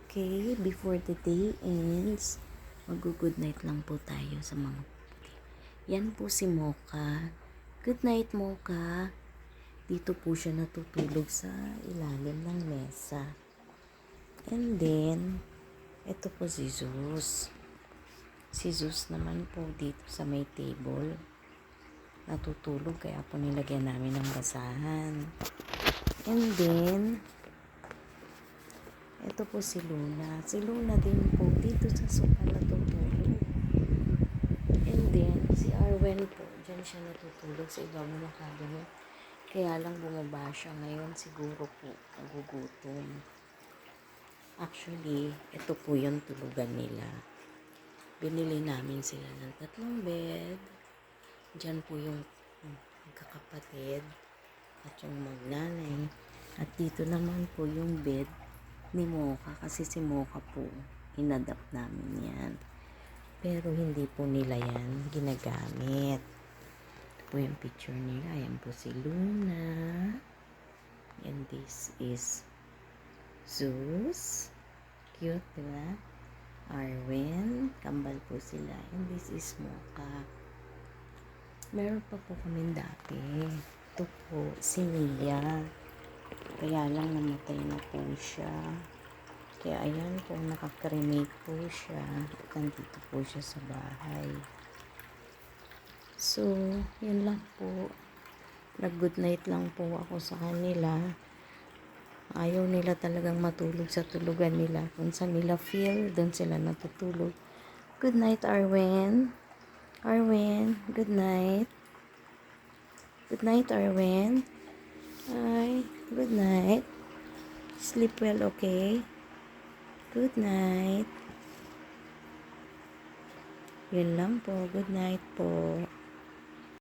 Okay, before the day ends, mag-good night lang po tayo sa mga. Yan po si Mocha. Good night, Mocha. Dito po siya natutulog sa ilalim ng mesa. And then, ito po si Zeus. Si Zeus naman po dito sa may table. Natutulog kaya po nilagyan namin ng basahan. And then, ito po si Luna. Si Luna din po dito sa sofa natutulog. And then, si Arwen po, dyan siya natutulog sa ibabaw ng cabinet. Kaya lang bumaba siya ngayon, siguro po, nagugutom. Actually, ito po yung tulugan nila. Binili namin sila ng 3 bed. Dyan po yung magkakapatid at yung magnanay. At dito naman po yung bed ni Mocha kasi si Mocha po inadapt namin yan, pero hindi po nila yan ginagamit. Ito po yung picture nila. Ayan po si Luna and this is Zeus, cute diba? Arwen, kambal po sila, and this is Mocha. Meron pa po kami dati. Ito po si Mia, kaya lang namatay na po siya. Kaya ayan po, nakakremate po siya. Nandito po siya sa bahay. So, yun lang po. Nag-good night lang po ako sa kanila. Ayaw nila talagang matulog sa tulugan nila. Kung saan nila feel, doon sila natutulog. Good night, Arwen. Arwen, good night. Good night, Arwen. Hi, good night. Sleep well, okay? Good night. Yun lang po. Good night po.